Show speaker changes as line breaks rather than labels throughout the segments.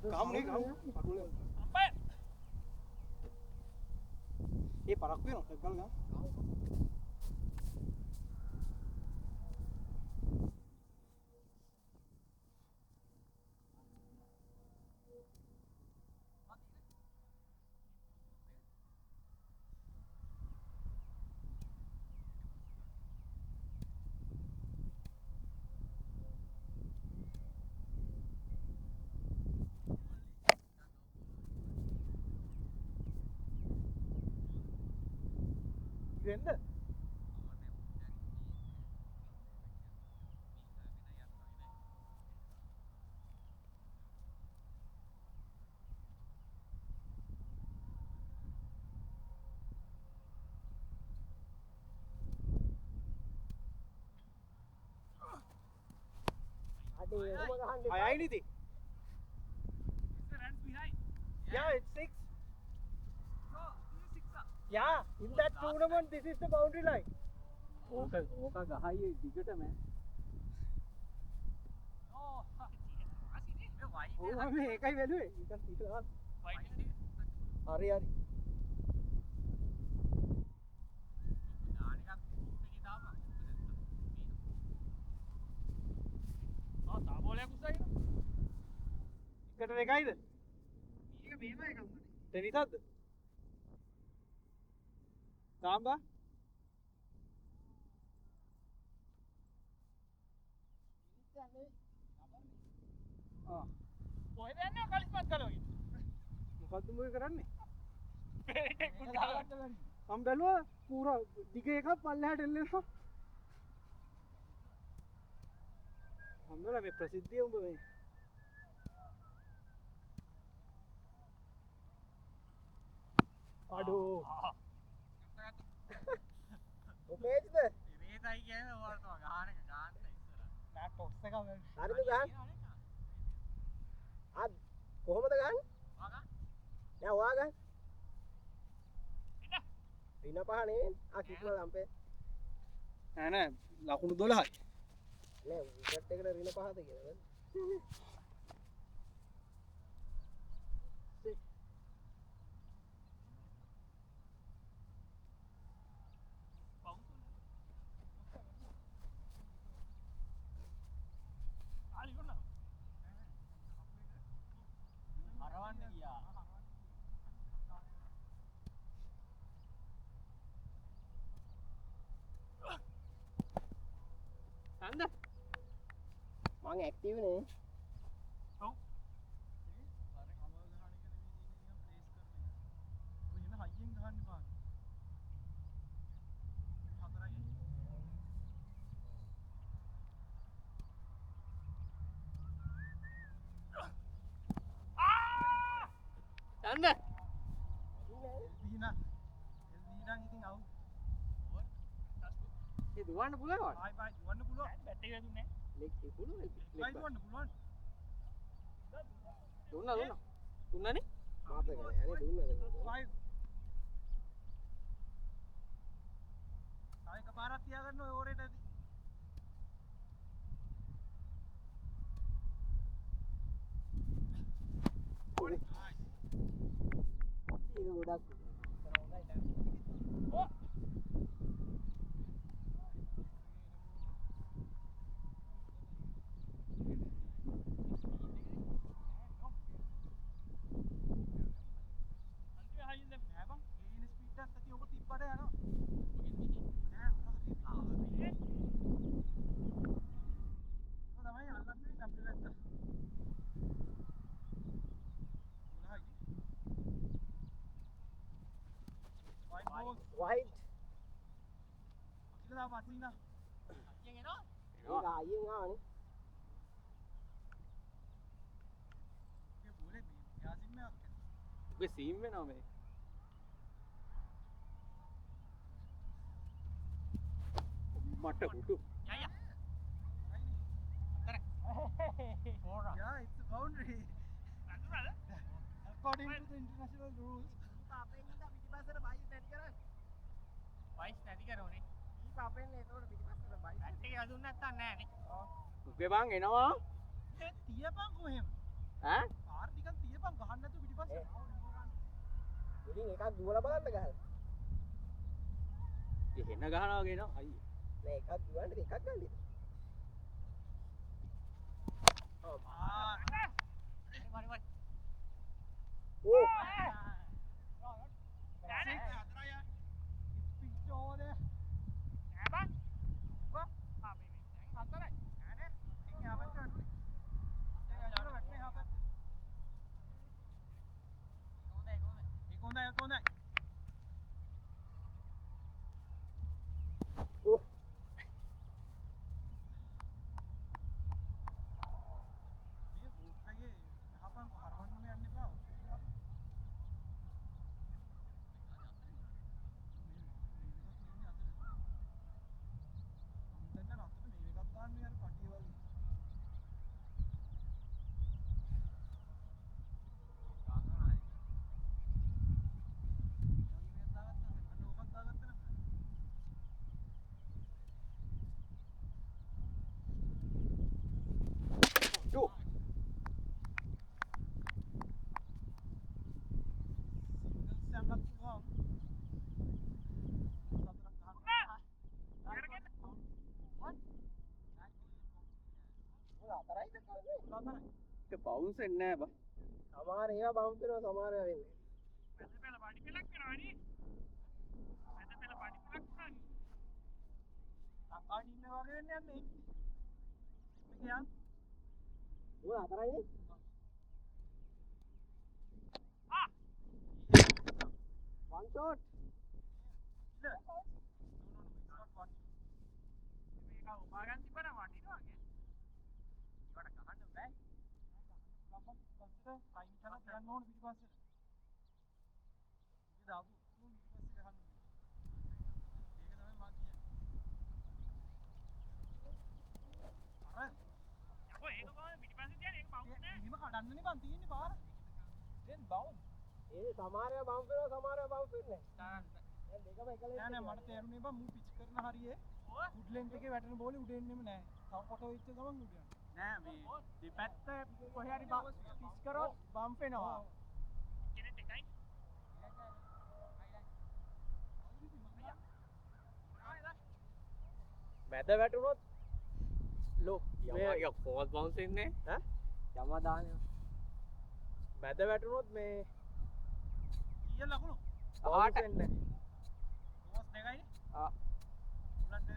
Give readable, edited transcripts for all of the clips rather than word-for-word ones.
ගහමු නේ ගහමු. පටුල. අම්පයර්. ඒ පරක් වෙනවා. ටක් ගාලා ගහමු. වෙන්න I anything.
runs behind.
Yeah, it's 6.
No, this is 6.
Yeah, in that tournament, this is the boundary line.
ඕක ගහයි දිගටම
Oh, asine. Me white.
Oh, මම ඒකයි වැළුවේ. නිකන් තියලා.
White.
හරි හරි.
දානිකක් ගෲප් එකේ දාපන්. තා බෝලයක් උස්සයිද?
එකට එකයිද?
මේක මේම එකක් උනේ.
දෙනිතක්ද? තාම්බා? ආ
කොහෙද යන්නේ කලිස්පත් ගලවගෙන?
මොකද්ද මොකද කරන්නේ?
මේක කුඩාවට ගන්න.
මම බැලුවා පුරා දිග එකක් පල්ලෙහාට එල්ලෙනවා. හම්බෙලා මේ ප්‍රසිද්ධිය උඹ මේ. අඩෝ. ඔපේජ්ද?
ඉරේතයි කියන්නේ ඔයාලට ගහන එක ගන්න ඉස්සර.
නෑ ටොස් එක
හරිද ගහන්න ආ කොහොමද ගහන්නේ
වාගා.
නෑ ඔයා ගහන්න
ඉන්න.
රින පහ නෙවෙයි ආ කිතුල ලම්පේ
නෑ නෑ ලකුණු 12යි.
නෑ විකට් එකට රින පහද කියලා
හරවන්න ගියා.
නන්ද?
මං ඇක්ටිව් නේ
ඔව්. අර කමල් ගහන එක නෙමෙයි නිකන් ප්ලේස් කරන එක. ඔය එන හයියෙන් ගහන්න බෑ. 4යි.
නන්ද?
දීනා. දීනාන් ඉතින් අවු.
ඒ දුවන්න පුළුවන්.
බයි බයි දුවන්න පුළුවන්. බැට් එක දුන්නේ.
ලෙග් එක පුළුවන්
බයි දුවන්න පුළුවන්.
දුන්නා. දුන්නනේ?
මාත කරේ අනේ දුන්නාද
බයි. ආයෙ කපාරක් තියාගන්න ඔය ඕරේට ඇති.
ඒක ගොඩක්
ඕ
white
Kita dah mati dah. Yang ini?
ඒක ආයෙත් ආවනේ
Dia boleh ni. Yasin में आके.
උගේ සීම් වෙනවා මේ. මට උඩු.
Ya ya. Yeah, it's a boundary. According to the international rules.
පාපෙන් ඉඳ පිටිපස්සට බයිස් නැති කරන්නේ
Vice නැති කරෝනේ.
ඊ පාපෙන් ඒතකොට පිටිපස්සට බයිස්
බැට් එක යදුන් නැත්තම් නෑනේ.
උගේ බං එනවා.
ඒ තියපන් කොහෙම.
ඈ?
පාර ටිකක්
ඉතින් එකක් දුවලා බලන්න ගහලා.
එහෙන ගහනවා වගේ නෝ අයියේ.
නෑ එකක් දුවන්න එකක් ගන්න.
ආ
ඕ
බවුන්ස් එන්නේ නැහැ බා.
සමහර ඒවා බවුන්ස් වෙනවා සමහර ඒවා වෙන්නේ. ඕන හතරයිනේ. one shot. ඒ සමහර ඒවා බවුන්ස් වෙනවා සමහර ඒවා බවුන්ස් වෙන්නේ නැහැ. දැන් දෙකම එක ලෙන්ස්
නෑ මට තේරුනේ බා මූ පිච් කරන හරියේ උඩ් ලෙන්ත් එකේ වැටෙන බෝලේ උඩ එන්නෙම නෑ. තව කොට වෙච්ච ගමන් උඩ යනවා. නෑ මේ දෙපැත්ත කොහේ හරි පිච් කරොත් බම්ප් වෙනවා. කෙනෙක් එකයි. මැද වැටුනොත් ලෝ මේ ෆෝල් බවුන්ස් ඉන්නේ ඈ
යම දානවා.
මැද වැටුනොත් මේ ඊය ලකුණු
ආට
වෙන්නේ ඩෝස් දෙකයිනේ
ආ
උලන්ට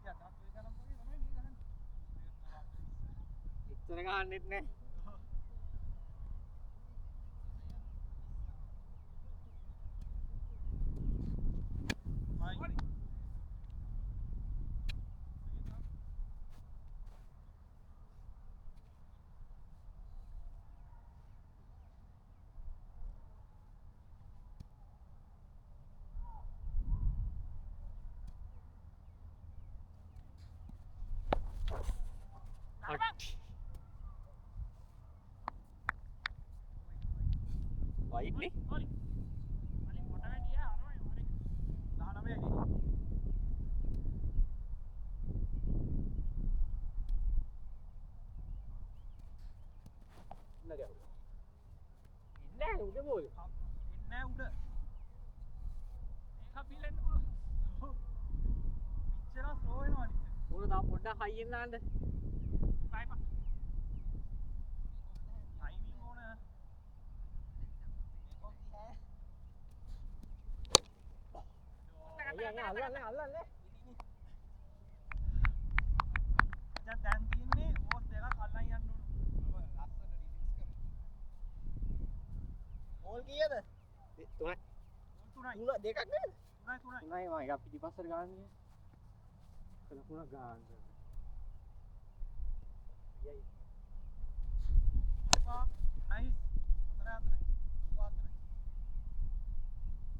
යා තාත් වේ ගනම් වගේ තමයි නේ ගහන්නේ
එච්චර ගහන්නෙත් නෑ.
වයිට් නේ 19
ඉන්නේ උඩ බෝලේ.
එන්නේ උඩ ඒක පිලෙන්න පුළුවන් පිච්චර ස්ලෝ වෙනවා අනිත්
ඕන තා පොඩ්ඩක් හයියෙන් දාන්න.
බයිපා ටයිමින් ඕන
අල්ලන්නේ.
දැන් තියෙන්නේ ඕස් දෙකක් අල්ලන් යන්න ඕන
ඕල් කීයද? තුනයි.
තුනයි
තුන දෙකක් නේද?
තුනයි
තුනයි මම එකක් පිටිපස්සට ගාන්නේ. ලකුණක් ගන්න. යයි.
නයිස් හතරයි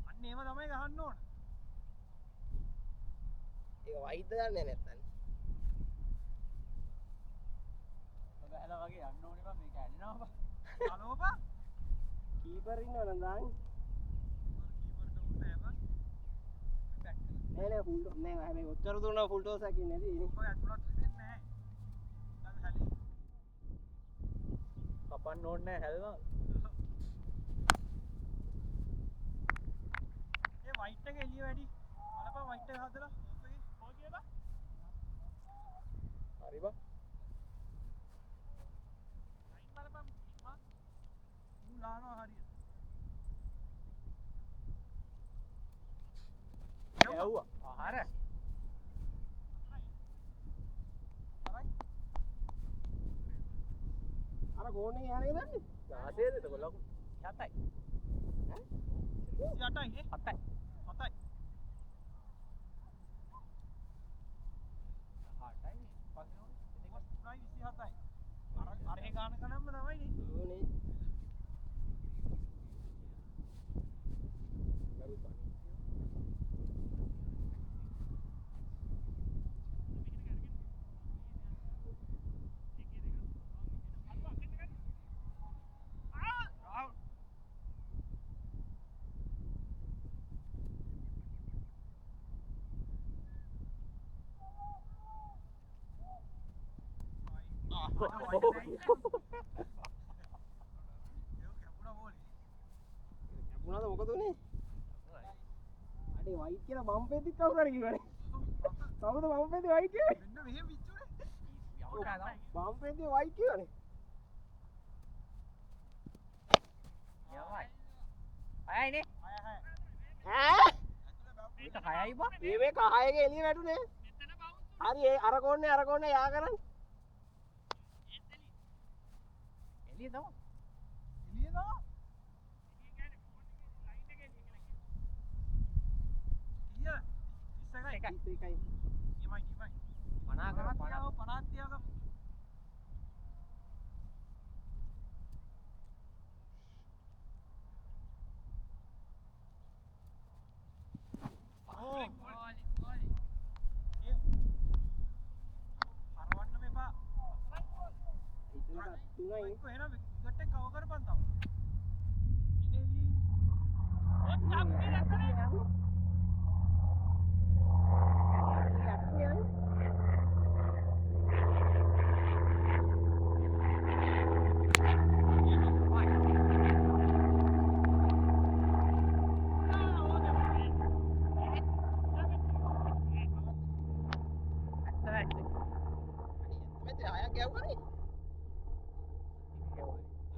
අන්න ඒව තමයි ගහන්න ඕන
ඒක වයිද දන්නේ නැත්තම්.
බැලලා වගේ යන්න ඕනේ බා මේක ඇඩෙනවා බා හලෝ බා
කීපර් ඉන්නවනම් දාන්න.
කීපර්ට උන්නේ නැහැ බා
නෑ ෆුල් නෑ හැබැයි ඔච්චර දුන්නා ෆුල් ටෝස් එකක් ඉන්නේ නැති.
ඔය ඇතුළට දෙන්නේ නැහැ දැන් හැලි කපන්න ඕනේ නැහැ හැලනවා වයිට් එක එළිය වැඩි. බලපන් වයිට් එක හදලා. ඕක කියලා.
හරි බා.
ලයින් බලපන්. මූ ලානවා හරියට.
ඇව්වා.
හරි.
අර ගෝණේ යන්නේ දන්නේ. 16ද ඒක ලොකු.
7යි.
ඈ?
28යි නේ? 7යි. 7යි. 8යි. පස්සේ 27යි. අර ඒ ගාන කනම්ම තමයි නේ.
ඕනේ. ගරුපා. මොනවද මොකද උනේ? අඩේ වයිට් කියලා බම්ප් එකෙත් කවුරු හරි කිව්වනේ. කවුද බම්ප් එකේ වයිට් කියන්නේ?
මෙන්න මෙහෙම විච්චුනේ.
බම්ප් එකේ වයිට් කියවනේ.
යවයි. 6යි නේ? 6යි.
ඈ?
ඒක 6යි බා.
මේ කහයක එළිය වැටුනේ. හරි ඒ අර කොන්නේ යා කරන්න.
එළිය තම. එළිය තම. ඊය 31යි.
31යි.
ඊමයි 50 කර 50 තියාග.
තුනයි.
එහෙනම් විකට් එක කව කරපන් තව. ඉනේ එළිය. ඔත් අප්පේ නැත්තනේ.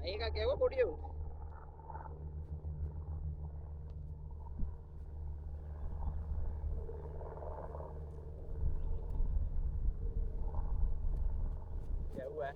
ඒක ගැව පොඩි උන්. ගැව්වා.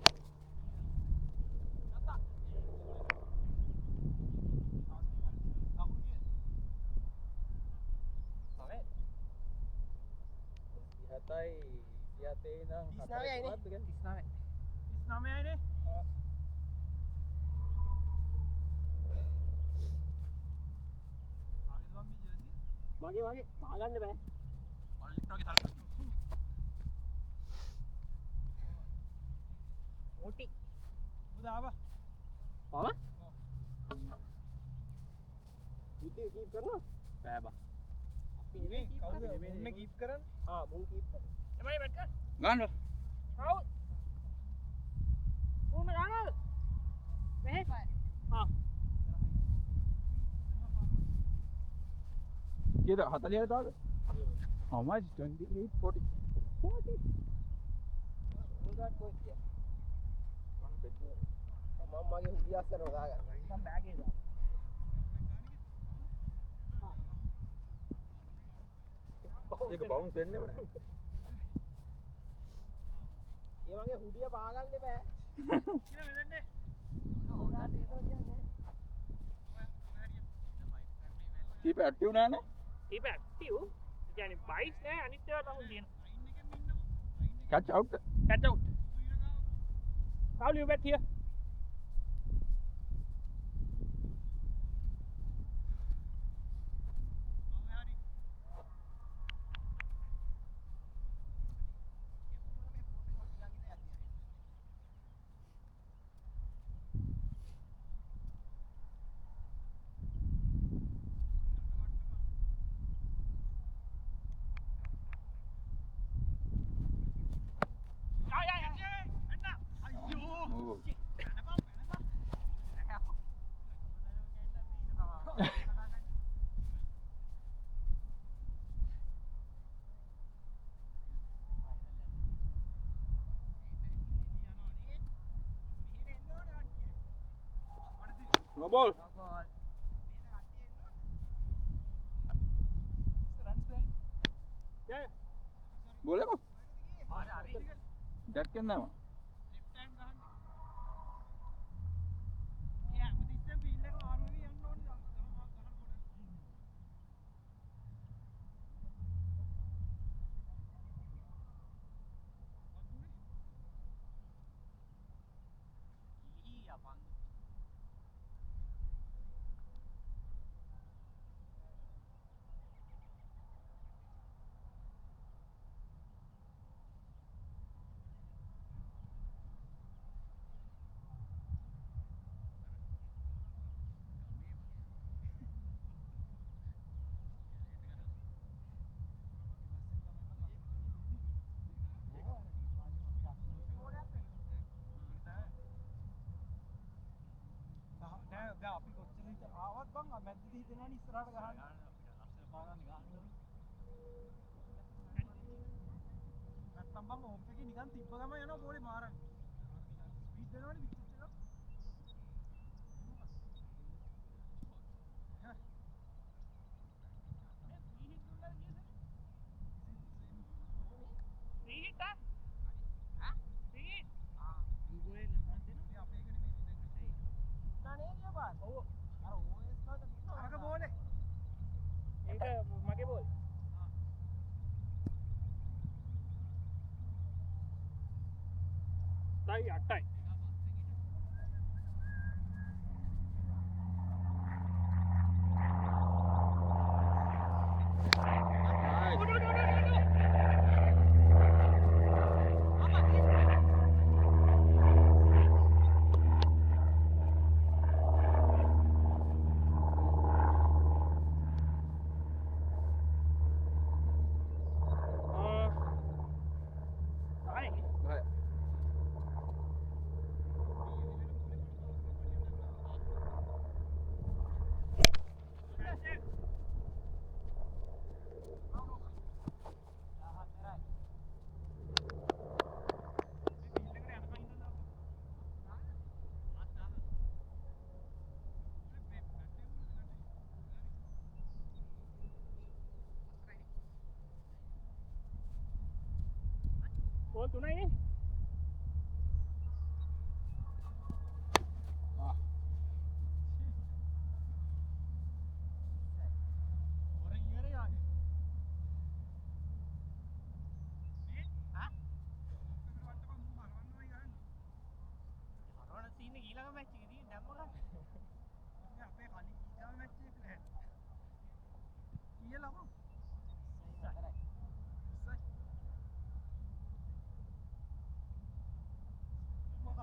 මගේ පාගන්න බෑ.
ඕටි. උදාවා.
පාව? ඉතින් කීප් කරනවා? බෑ බා.
අපි නෙමෙයි කවුද මුන්නේ කීප් කරන්නේ?
ආ මුන් කීප් කරනවා.
එමයි බැට් කර.
ගන්න
ආව්. උන්න ගන්නවද? මෙහෙ. ආ.
කීයද 40ද තාද? how much 28 40 40
උන්ගාට කොයි කිය? මම මගේ හුඩිය අස්සර හොදාගන්න.
මම බෑග් එකේ දාන්න.
ඒක බවුන්ස් වෙන්නේ නැහැ.
ඒ වගේ හුඩිය පාගන්න බෑ.
කියලා මෙතනනේ.
හොදාට ඒක කියන්නේ.
කීප ඇක්ටිව් නෑනේ.
කීප ඇක්ටිව්. ඒ කියන්නේ බයිට්ස් නෑ අනිත් ඒවා තමයි තියෙනවා.
catch out
Catch out. How you bet here?
No ball. Boleh kok? Jack nama.
දැන් අපි කොච්චර හිට ආවත් බං මැද්දේ හිතෙනවනේ ඉස්සරහට ගහන්න. නැත්තම් බං ඕම් එකේ නිකන් තිබ්බ ගම යනවා බෝලේ මාරන්න. ස්පීඩ් දෙනවනේ විකට් එක.
මගේ බෝල්.
ඩයි 8යි.
බෝල් 3යි නේ.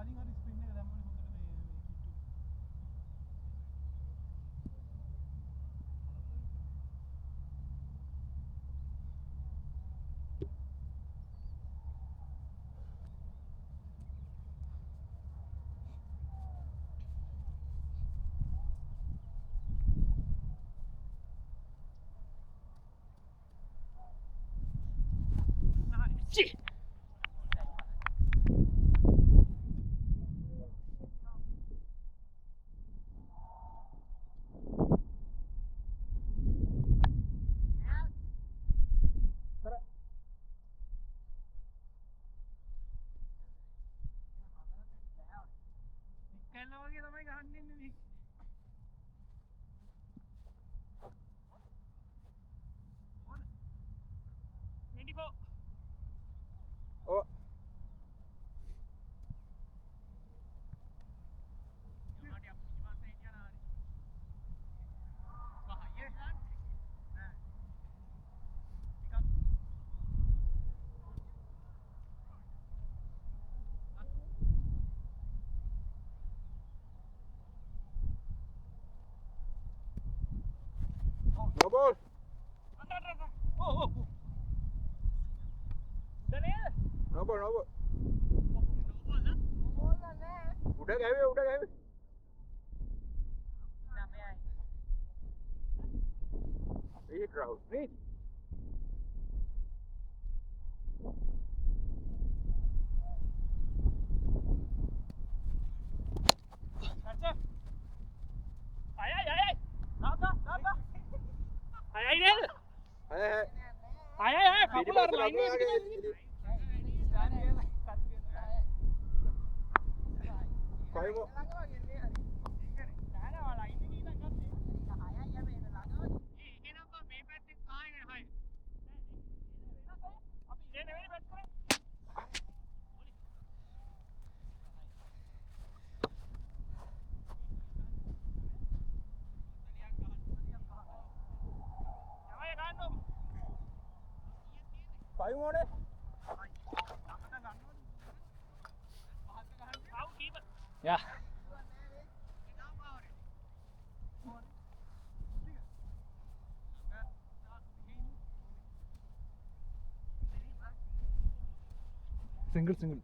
කලින් හරි ස්පින් එක දැම්මනේ හොඳට මේ කිට්ටු.
කනවා වගේ තමයි ගහන්න ඉන්නේ මේ. ඕන 24.
Oh. No ball. No ball, no ball. Udah gawe, udah gawe. Read route, read. Yeah. Single.
Singles.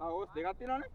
ඕස් දෙකක් තියෙනවනේ.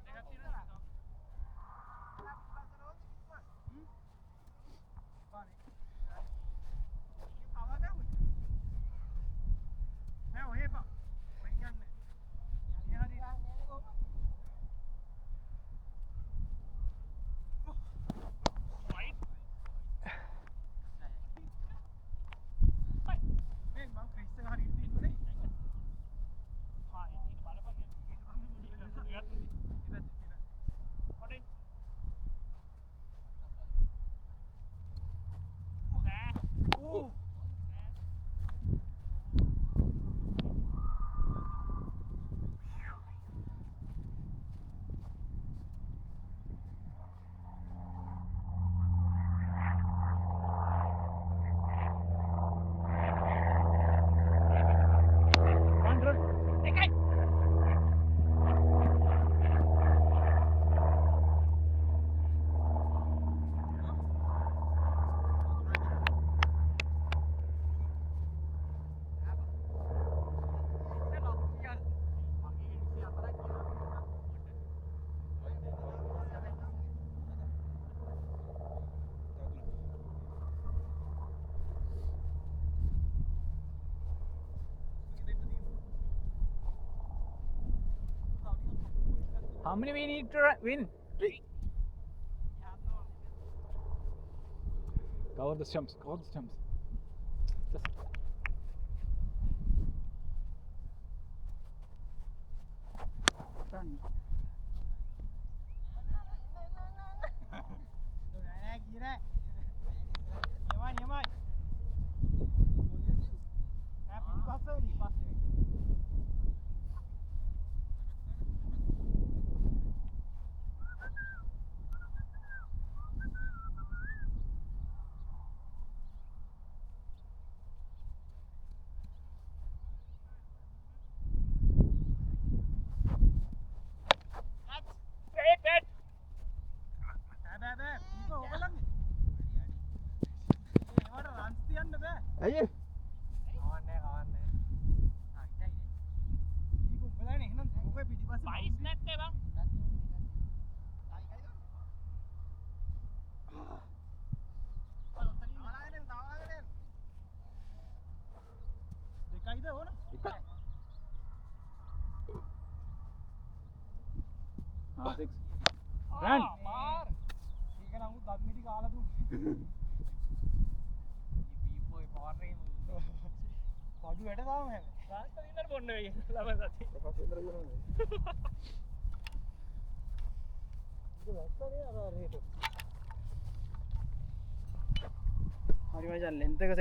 How many we need to win? 3. Cover the stumps. Just. Done.
ඇයි ඒ?
Ah, 6. Run.
පඩු වැඩ තාම හැම. රාස්ත වින්දර බොන්න වෙයි. ළම සති.
ප්‍රකාශ විතර කරන්නේ.
ඒක වැස්සනේ අර රේට. හරි මචං ලෙන්ත් එක